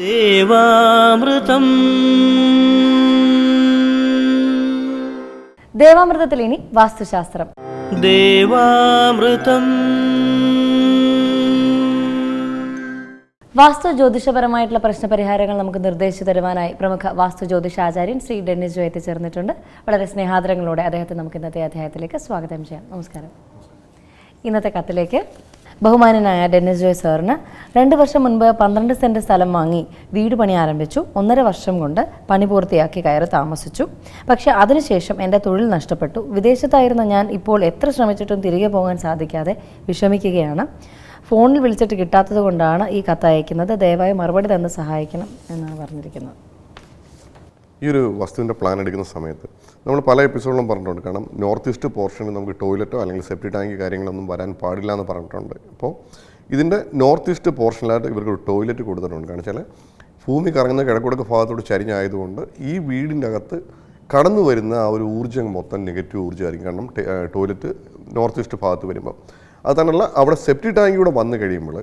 ദേവാമൃതം. ദേവാമൃതത്തിൽ ഇനി വാസ്തുശാസ്ത്രം. ദേവാമൃതം. വാസ്തു ജ്യോതിഷപരമായിട്ടുള്ള പ്രശ്നപരിഹാരങ്ങൾ നമുക്ക് നിർദ്ദേശിച്ചു തരുവാനായി പ്രമുഖ വാസ്തു ജ്യോതിഷാചാര്യൻ ശ്രീ ഡെന്നിസ് ജോ എത്തിച്ചേർന്നിട്ടുണ്ട്. വളരെ സ്നേഹാദരങ്ങളോടെ അദ്ദേഹത്തെ നമുക്ക് ഇന്നത്തെ അധ്യായത്തിലേക്ക് സ്വാഗതം ചെയ്യാം. നമസ്കാരം. ഇന്നത്തെ കത്തിലേക്ക് ബഹുമാനനായ ഡെന്നിസ് ജോയ് സാറിന് 2 വർഷം മുൻപ് 12 സെൻറ്റ് സ്ഥലം വാങ്ങി വീട് പണി ആരംഭിച്ചു. 1.5 വർഷം കൊണ്ട് പണി പൂർത്തിയാക്കി കയറി താമസിച്ചു. പക്ഷേ അതിനുശേഷം എൻ്റെ തൊഴിൽ നഷ്ടപ്പെട്ടു. വിദേശത്തായിരുന്ന ഞാൻ ഇപ്പോൾ എത്ര ശ്രമിച്ചിട്ടും തിരികെ പോകാൻ സാധിക്കാതെ വിഷമിക്കുകയാണ്. ഫോണിൽ വിളിച്ചിട്ട് കിട്ടാത്തത് കൊണ്ടാണ് ഈ കത്ത് അയക്കുന്നത്. ദയവായി മറുപടി തന്ന് സഹായിക്കണം എന്നാണ് പറഞ്ഞിരിക്കുന്നത്. ഈ ഒരു വസ്തുവിൻ്റെ പ്ലാൻ എടുക്കുന്ന സമയത്ത് നമ്മൾ പല എപ്പിസോഡിലും പറഞ്ഞിട്ടുണ്ട്. കാരണം നോർത്ത് ഈസ്റ്റ് പോർഷനിൽ നമുക്ക് ടോയ്ലറ്റോ അല്ലെങ്കിൽ സെപ്റ്റി ടാങ്ക് കാര്യങ്ങളൊന്നും വരാൻ പാടില്ല എന്ന് പറഞ്ഞിട്ടുണ്ട്. അപ്പോൾ ഇതിൻ്റെ നോർത്ത് ഈസ്റ്റ് പോർഷനിലായിട്ട് ഇവർക്ക് ഒരു ടോയ്ലറ്റ് കൊടുത്തിട്ടുണ്ട്. കാരണം വെച്ചാൽ ഭൂമി കറങ്ങുന്ന കിഴക്കുടക്ക് ഭാഗത്തോട് ചരിഞ്ഞായതുകൊണ്ട് ഈ വീടിൻ്റെ അകത്ത് കടന്നു വരുന്ന ആ ഒരു ഊർജ്ജം മൊത്തം നെഗറ്റീവ് ഊർജ്ജമായിരിക്കും. കാരണം ടോയ്ലറ്റ് നോർത്ത് ഈസ്റ്റ് ഭാഗത്ത് വരുമ്പോൾ അത് തന്നെയല്ല, അവിടെ സെപ്റ്റി ടാങ്ക് കൂടെ വന്നു കഴിയുമ്പോൾ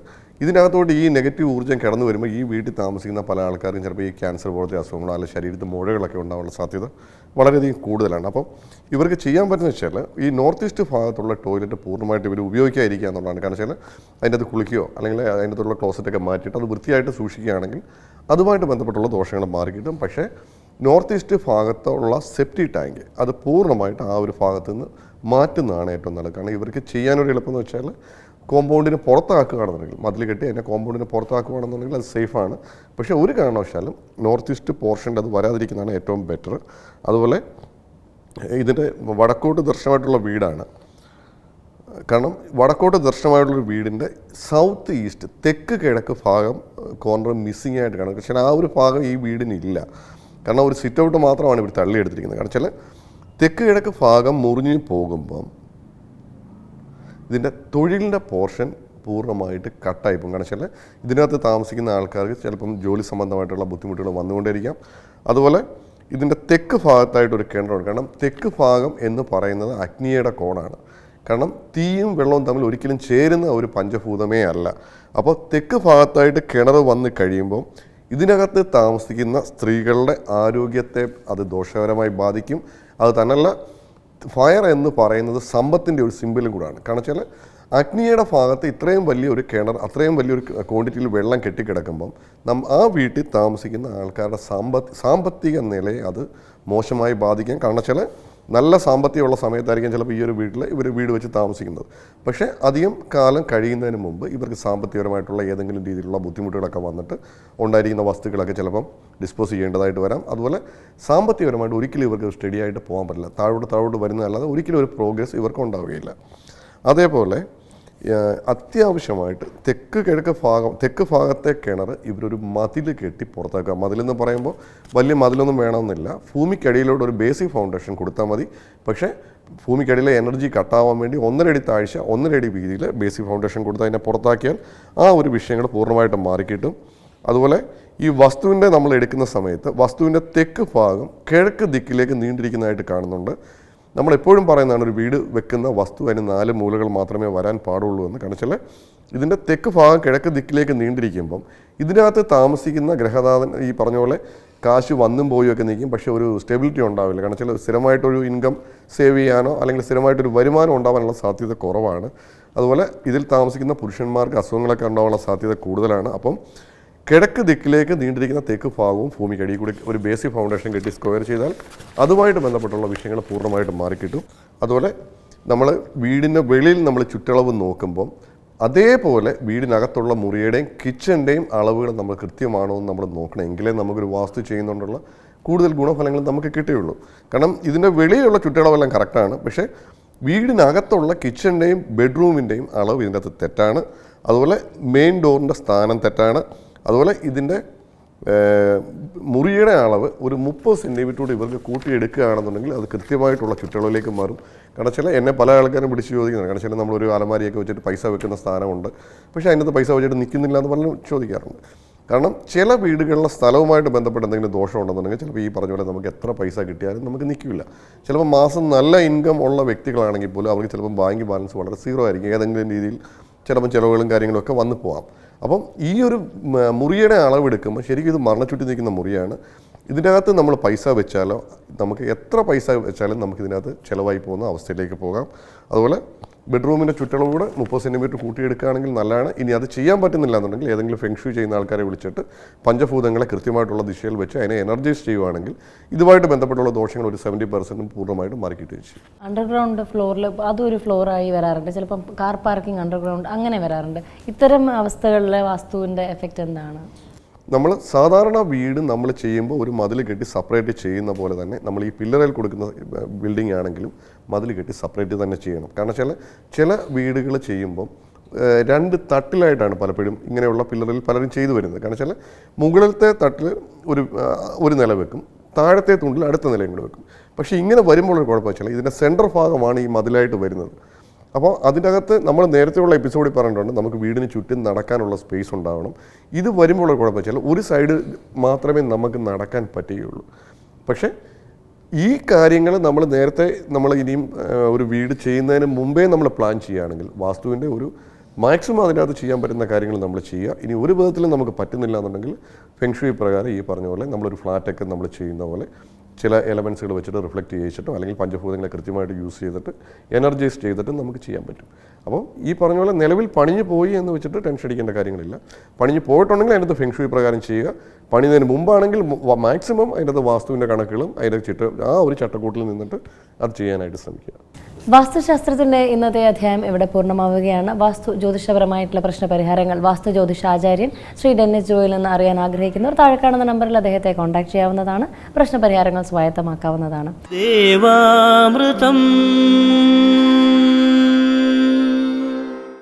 ഇതിനകത്തോട്ട് ഈ നെഗറ്റീവ് ഊർജ്ജം കടന്നു വരുമ്പോൾ ഈ വീട്ടിൽ താമസിക്കുന്ന പല ആൾക്കാർക്കും ചിലപ്പോൾ ഈ ക്യാൻസർ പോലത്തെ അസുഖങ്ങളോ അല്ലെങ്കിൽ ശരീരത്തിൽ മുഴകളൊക്കെ ഉണ്ടാകാനുള്ള സാധ്യത വളരെയധികം കൂടുതലാണ്. അപ്പോൾ ഇവർക്ക് ചെയ്യാൻ പറ്റുന്ന വെച്ചാൽ ഈ നോർത്ത് ഈസ്റ്റ് ഭാഗത്തുള്ള ടോയ്ലറ്റ് പൂർണ്ണമായിട്ട് ഇവർ ഉപയോഗിക്കാതിരിക്കുക എന്നുള്ളതാണ്. കാരണം വെച്ചാൽ അതിൻ്റെ അത് കുളിക്കുകയോ അല്ലെങ്കിൽ അതിൻ്റെ അകത്തുള്ള ക്ലോസറ്റൊക്കെ മാറ്റിയിട്ട് അത് വൃത്തിയായിട്ട് സൂക്ഷിക്കുകയാണെങ്കിൽ അതുമായിട്ട് ബന്ധപ്പെട്ടുള്ള ദോഷങ്ങൾ മാറിക്കിട്ടും. പക്ഷേ നോർത്ത് ഈസ്റ്റ് ഭാഗത്തുള്ള സെപ്റ്റി ടാങ്ക് അത് പൂർണ്ണമായിട്ട് ആ ഒരു ഭാഗത്തു നിന്ന് മാറ്റുന്നതാണ് ഏറ്റവും നല്ലത്. കാരണം ഇവർക്ക് ചെയ്യാനൊരു എളുപ്പമെന്ന് വെച്ചാൽ കോമ്പൗണ്ടിന് പുറത്താക്കുകയാണെന്നുണ്ടെങ്കിൽ മതിൽ കെട്ടി അതിനെ കോമ്പൗണ്ടിന് പുറത്താക്കുകയാണെന്നുണ്ടെങ്കിൽ അത് സേഫാണ്. പക്ഷേ ഒരു കാരണവശാലും നോർത്ത് ഈസ്റ്റ് പോർഷൻ്റെ അത് വരാതിരിക്കുന്നതാണ് ഏറ്റവും ബെറ്റർ. അതുപോലെ ഇതിൻ്റെ വടക്കോട്ട് ദർശനമായിട്ടുള്ള വീടാണ്. കാരണം വടക്കോട്ട് ദർശനമായിട്ടുള്ളൊരു വീടിൻ്റെ സൗത്ത് ഈസ്റ്റ് തെക്ക് കിഴക്ക് ഭാഗം കോർണർ മിസ്സിംഗ് ആയിട്ട് കാണും. പക്ഷേ ആ ഒരു ഭാഗം ഈ വീടിനില്ല. കാരണം ഒരു സിറ്റ് ഔട്ട് മാത്രമാണ് ഇവർ തള്ളിയെടുത്തിരിക്കുന്നത്. കാരണം വെച്ചാൽ തെക്ക് കിഴക്ക് ഭാഗം മുറിഞ്ഞ് പോകുമ്പം ഇതിൻ്റെ തൊഴിലിൻ്റെ പോർഷൻ പൂർണ്ണമായിട്ട് കട്ടായി പോകും. കാരണം വെച്ചാൽ ഇതിനകത്ത് താമസിക്കുന്ന ആൾക്കാർക്ക് ചിലപ്പം ജോലി സംബന്ധമായിട്ടുള്ള ബുദ്ധിമുട്ടുകൾ വന്നുകൊണ്ടിരിക്കാം. അതുപോലെ ഇതിൻ്റെ തെക്ക് ഭാഗത്തായിട്ടൊരു കിണറുണ്ട്. കാരണം തെക്ക് ഭാഗം എന്ന് പറയുന്നത് അഗ്നിയുടെ കോണാണ്. കാരണം തീയും വെള്ളവും തമ്മിൽ ഒരിക്കലും ചേരുന്ന ഒരു പഞ്ചഭൂതമേ അല്ല. അപ്പോൾ തെക്ക് ഭാഗത്തായിട്ട് കിണർ വന്ന് കഴിയുമ്പോൾ ഇതിനകത്ത് താമസിക്കുന്ന സ്ത്രീകളുടെ ആരോഗ്യത്തെ അത് ദോഷകരമായി ബാധിക്കും. അത് തന്നെയല്ല, ഫയർ എന്ന് പറയുന്നത് സമ്പത്തിൻ്റെ ഒരു സിമ്പിളും കൂടാണ്. കാരണം വെച്ചാൽ അഗ്നിയുടെ ഭാഗത്ത് ഇത്രയും വലിയൊരു കിണർ അത്രയും വലിയൊരു ക്വാണ്ടിറ്റിയിൽ വെള്ളം കെട്ടിക്കിടക്കുമ്പം ആ വീട്ടിൽ താമസിക്കുന്ന ആൾക്കാരുടെ സാമ്പത്തിക നിലയെ അത് മോശമായി ബാധിക്കാം. കാരണം വെച്ചാൽ നല്ല സാമ്പത്തികമുള്ള സമയത്തായിരിക്കും ചിലപ്പോൾ ഈ ഒരു വീട്ടിൽ ഇവർ വീട് വെച്ച് താമസിക്കുന്നത്. പക്ഷേ അധികം കാലം കഴിയുന്നതിന് മുമ്പ് ഇവർക്ക് സാമ്പത്തികപരമായിട്ടുള്ള ഏതെങ്കിലും രീതിയിലുള്ള ബുദ്ധിമുട്ടുകളൊക്കെ വന്നിട്ട് ഉണ്ടായിരിക്കുന്ന വസ്തുക്കളൊക്കെ ചിലപ്പം ഡിസ്പോസ് ചെയ്യേണ്ടതായിട്ട് വരാം. അതുപോലെ സാമ്പത്തികപരമായിട്ട് ഒരിക്കലും ഇവർക്ക് സ്റ്റഡി ആയിട്ട് പോകാൻ പറ്റില്ല. താഴോട്ട് വരുന്നതല്ലാതെ ഒരിക്കലും ഒരു പ്രോഗ്രസ് ഇവർക്ക് ഉണ്ടാവുകയില്ല. അതേപോലെ അത്യാവശ്യമായിട്ട് തെക്ക് ഭാഗത്തെ കിണർ ഇവരൊരു മതിൽ കെട്ടി പുറത്താക്കുക. മതിലെന്ന് പറയുമ്പോൾ വലിയ മതിലൊന്നും വേണമെന്നില്ല. ഭൂമിക്കടിയിലോട്ട് ഒരു ബേസിക് ഫൗണ്ടേഷൻ കൊടുത്താൽ മതി. പക്ഷേ ഭൂമിക്കടിയിലെ എനർജി കട്ടാവാൻ വേണ്ടി 1.5 അടി താഴ്ച 1.5 അടി വീതിയിൽ ബേസിക് ഫൗണ്ടേഷൻ കൊടുത്ത് അതിനെ പുറത്താക്കിയാൽ ആ ഒരു വിഷയങ്ങൾ പൂർണ്ണമായിട്ടും മാറിക്കിട്ടും. അതുപോലെ ഈ വസ്തുവിൻ്റെ നമ്മൾ എടുക്കുന്ന സമയത്ത് വസ്തുവിൻ്റെ തെക്ക് ഭാഗം കിഴക്ക് ദിക്കിലേക്ക് നീണ്ടിരിക്കുന്നതായിട്ട് കാണുന്നുണ്ട്. നമ്മളെപ്പോഴും പറയുന്നതാണ് ഒരു വീട് വെക്കുന്ന വസ്തു അതിന് 4 മൂലകൾ മാത്രമേ വരാൻ പാടുള്ളൂ എന്ന്. കാരണം വെച്ചാൽ ഇതിൻ്റെ തെക്ക് ഭാഗം കിഴക്ക് ദിക്കിലേക്ക് നീണ്ടിരിക്കുമ്പം ഇതിനകത്ത് താമസിക്കുന്ന ഗ്രഹനാഥൻ ഈ പറഞ്ഞ പോലെ കാശ് വന്നും പോയും ഒക്കെ നിൽക്കും. പക്ഷേ ഒരു സ്റ്റെബിലിറ്റി ഉണ്ടാവില്ല. കാരണം വെച്ചാൽ സ്ഥിരമായിട്ടൊരു ഇൻകം സേവ് ചെയ്യാനോ അല്ലെങ്കിൽ സ്ഥിരമായിട്ടൊരു വരുമാനം ഉണ്ടാകാനുള്ള സാധ്യത കുറവാണ്. അതുപോലെ ഇതിൽ താമസിക്കുന്ന പുരുഷന്മാർക്ക് അസുഖങ്ങളൊക്കെ ഉണ്ടാകാനുള്ള സാധ്യത കൂടുതലാണ്. അപ്പം കിഴക്ക് ദിക്കിലേക്ക് നീണ്ടിരിക്കുന്ന തെക്ക് ഭാഗവും ഭൂമിക്കടിയിൽ കൂടി ഒരു ബേസിക് ഫൗണ്ടേഷൻ കെട്ടി സ്ക്വയർ ചെയ്താൽ അതുമായിട്ട് ബന്ധപ്പെട്ടുള്ള വിഷയങ്ങൾ പൂർണ്ണമായിട്ട് മാറിക്കിട്ടും. അതുപോലെ നമ്മൾ വീടിൻ്റെ വെളിയിൽ നമ്മൾ ചുറ്റളവ് നോക്കുമ്പം അതേപോലെ വീടിനകത്തുള്ള മുറിയുടെയും കിച്ചൻ്റെയും അളവുകൾ നമ്മൾ കൃത്യമാണോ എന്ന് നമ്മൾ നോക്കണം. എങ്കിലേ നമുക്കൊരു വാസ്തു ചെയ്യുന്നതുകൊണ്ടുള്ള കൂടുതൽ ഗുണഫലങ്ങൾ നമുക്ക് കിട്ടുകയുള്ളൂ. കാരണം ഇതിൻ്റെ വെളിയിലുള്ള ചുറ്റളവെല്ലാം കറക്റ്റാണ്. പക്ഷേ വീടിനകത്തുള്ള കിച്ചൻ്റെയും ബെഡ്റൂമിൻ്റെയും അളവ് ഇതിൻ്റെ അകത്ത് തെറ്റാണ്. അതുപോലെ മെയിൻ ഡോറിൻ്റെ സ്ഥാനം തെറ്റാണ്. അതുപോലെ ഇതിൻ്റെ മുറിയുടെ അളവ് ഒരു 30 സെൻറ്റിമീറ്റർ ഇവർക്ക് കൂട്ടിയെടുക്കുകയാണെന്നുണ്ടെങ്കിൽ അത് കൃത്യമായിട്ടുള്ള ചുറ്റളവിലേക്ക് മാറും. കാരണം വെച്ചാൽ എന്നെ പല ആൾക്കാരും പിടിച്ച് ചോദിക്കുന്നത്, കാരണം വെച്ചാൽ നമ്മളൊരു അലമാരിയൊക്കെ വെച്ചിട്ട് പൈസ വെക്കുന്ന സ്ഥാനമുണ്ട്, പക്ഷേ അതിനകത്ത് പൈസ വെച്ചിട്ട് നിൽക്കുന്നില്ല എന്ന് പറഞ്ഞ് ചോദിക്കാറുണ്ട്. കാരണം ചില വീടുകളിലെ സ്ഥലവുമായിട്ട് ബന്ധപ്പെട്ട് എന്തെങ്കിലും ദോഷം ഉണ്ടെന്നുണ്ടെങ്കിൽ ചിലപ്പോൾ ഈ പറഞ്ഞ പോലെ നമുക്ക് എത്ര പൈസ കിട്ടിയാലും നമുക്ക് നിൽക്കില്ല. ചിലപ്പോൾ മാസം നല്ല ഇൻകം ഉള്ള വ്യക്തികളാണെങ്കിൽ പോലും അവർക്ക് ചിലപ്പം ബാങ്ക് ബാലൻസ് വളരെ സീറോ ആയിരിക്കും. ഏതെങ്കിലും രീതിയിൽ ചിലപ്പോൾ ചിലവുകളും കാര്യങ്ങളൊക്കെ വന്നു പോകാം. അപ്പം ഈ ഒരു മുറിയുടെ അളവെടുക്കുമ്പോൾ ശരിക്കും ഇത് മരണച്ചുറ്റി നിൽക്കുന്ന മുറിയാണ്. ഇതിൻ്റെ അകത്ത് നമ്മൾ പൈസ വെച്ചാലോ നമുക്ക് എത്ര പൈസ വെച്ചാലും നമുക്ക് ഇതിനകത്ത് ചിലവായി പോകുന്ന അവസ്ഥയിലേക്ക് പോകാം. അതുപോലെ ബെഡ്റൂമിൻ്റെ ചുറ്റളവ് കൂടെ 30 സെൻറ്റിമീറ്റർ കൂട്ടിയെടുക്കുകയാണെങ്കിൽ നല്ലതാണ്. ഇനി അത് ചെയ്യാൻ പറ്റുന്നില്ല എന്നുണ്ടെങ്കിൽ ഏതെങ്കിലും ഫെങ്ഷു ചെയ്യുന്ന ആൾക്കാരെ വിളിച്ചിട്ട് പഞ്ചഭൂതങ്ങളെ കൃത്യമായിട്ടുള്ള ദിശയിൽ വെച്ച് അതിനെ എനർജൈസ് ചെയ്യുവാണെങ്കിൽ ഇതുമായിട്ട് ബന്ധപ്പെട്ടുള്ള ദോഷങ്ങൾ ഒരു 70% പൂർണ്ണമായിട്ടും മാറിക്കിട്ടുകയും ചെയ്യും. അണ്ടർഗ്രൗണ്ട് ഫ്ലോറിൽ അതൊരു ഫ്ലോറായി വരാറുണ്ട്, ചിലപ്പം കാർ പാർക്കിംഗ് അണ്ടർഗ്രൗണ്ട് അങ്ങനെ വരാറുണ്ട്. ഇത്തരം അവസ്ഥകളിലെ വാസ്തുവിൻ്റെ എഫക്റ്റ് എന്താണ്? നമ്മൾ സാധാരണ വീട് നമ്മൾ ചെയ്യുമ്പോൾ ഒരു മതിൽ കെട്ടി സെപ്പറേറ്റ് ചെയ്യുന്ന പോലെ തന്നെ നമ്മൾ ഈ പില്ലറിൽ കൊടുക്കുന്ന ബിൽഡിംഗ് ആണെങ്കിലും മതിൽ കെട്ടി സെപ്പറേറ്റ് തന്നെ ചെയ്യണം. കാരണം ചില വീടുകൾ ചെയ്യുമ്പം 2 തട്ടിലായിട്ടാണ് പലപ്പോഴും ഇങ്ങനെയുള്ള പില്ലറിൽ പലരും ചെയ്തു വരുന്നത്. കാരണം മുകളിലത്തെ തട്ടിൽ ഒരു നില വെക്കും, താഴത്തെ തുണ്ടിൽ അടുത്ത നിലയും കൂടെ വെക്കും. പക്ഷേ ഇങ്ങനെ വരുമ്പോൾ ഒരു കുഴപ്പം വെച്ചാൽ ഇതിൻ്റെ സെൻറ്റർ ഭാഗമാണ് ഈ മതിലായിട്ട് വരുന്നത്. അപ്പോൾ അതിൻ്റെ അകത്ത് നമ്മൾ നേരത്തെയുള്ള എപ്പിസോഡിൽ പറഞ്ഞിട്ടുണ്ട് നമുക്ക് വീടിന് ചുറ്റും നടക്കാനുള്ള സ്പേസ് ഉണ്ടാവണം. ഇത് വരുമ്പോൾ കുഴപ്പം വെച്ചാൽ ഒരു സൈഡ് മാത്രമേ നമുക്ക് നടക്കാൻ പറ്റുകയുള്ളൂ. പക്ഷേ ഈ കാര്യങ്ങൾ നമ്മൾ ഇനിയും ഒരു വീട് ചെയ്യുന്നതിന് മുമ്പേ നമ്മൾ പ്ലാൻ ചെയ്യുകയാണെങ്കിൽ വാസ്തുവിൻ്റെ ഒരു മാക്സിമം അതിനകത്ത് ചെയ്യാൻ പറ്റുന്ന കാര്യങ്ങൾ നമ്മൾ ചെയ്യുക. ഇനി ഒരു വിധത്തിലും നമുക്ക് പറ്റുന്നില്ല എന്നുണ്ടെങ്കിൽ ഫെങ്ഷുയി പ്രകാരം ഈ പറഞ്ഞ പോലെ നമ്മളൊരു ഫ്ലാറ്റൊക്കെ നമ്മൾ ചെയ്യുന്ന പോലെ ചില എലമെൻസുകൾ വെച്ചിട്ട് റിഫ്ലക്റ്റ് ചെയ്യിച്ചിട്ടോ അല്ലെങ്കിൽ പഞ്ചഭൂതങ്ങളെ കൃത്യമായിട്ട് യൂസ് ചെയ്തിട്ട് എനർജൈസ് ചെയ്തിട്ട് നമുക്ക് ചെയ്യാൻ പറ്റും. അപ്പോൾ ഈ പറഞ്ഞ പോലെ നിലവിൽ പണിഞ്ഞു പോയി എന്ന് വെച്ചിട്ട് ടെൻഷൻ അടിക്കേണ്ട കാര്യങ്ങളില്ല. പണിഞ്ഞു പോയിട്ടുണ്ടെങ്കിൽ അതിനകത്ത് ഫെങ്ഷുയി പ്രകാരം ചെയ്യുക. പണിയുന്നതിന് മുമ്പാണെങ്കിൽ മാക്സിമം അതിനകത്ത് വാസ്തുവിൻ്റെ കണക്കുകളും അതിൻ്റെ ആ ഒരു ചട്ടക്കൂട്ടിൽ നിന്നിട്ട് അത് ചെയ്യാനായിട്ട് ശ്രമിക്കുക. വാസ്തുശാസ്ത്രത്തിൻ്റെ ഇന്നത്തെ അധ്യായം ഇവിടെ പൂർണ്ണമാവുകയാണ്. വാസ്തു ജ്യോതിഷപരമായിട്ടുള്ള പ്രശ്നപരിഹാരങ്ങൾ വാസ്തു ജ്യോതിഷാചാര്യൻ ശ്രീ ഡെന്നിസ് ജോയിൽ നിന്ന് അറിയാൻ ആഗ്രഹിക്കുന്നവർ താഴെ കാണുന്ന നമ്പറിൽ അദ്ദേഹത്തെ കോൺടാക്ട് ചെയ്യാവുന്നതാണ്. പ്രശ്നപരിഹാരങ്ങൾ സ്വായത്തമാക്കാവുന്നതാണ്. ദേവാമൃതം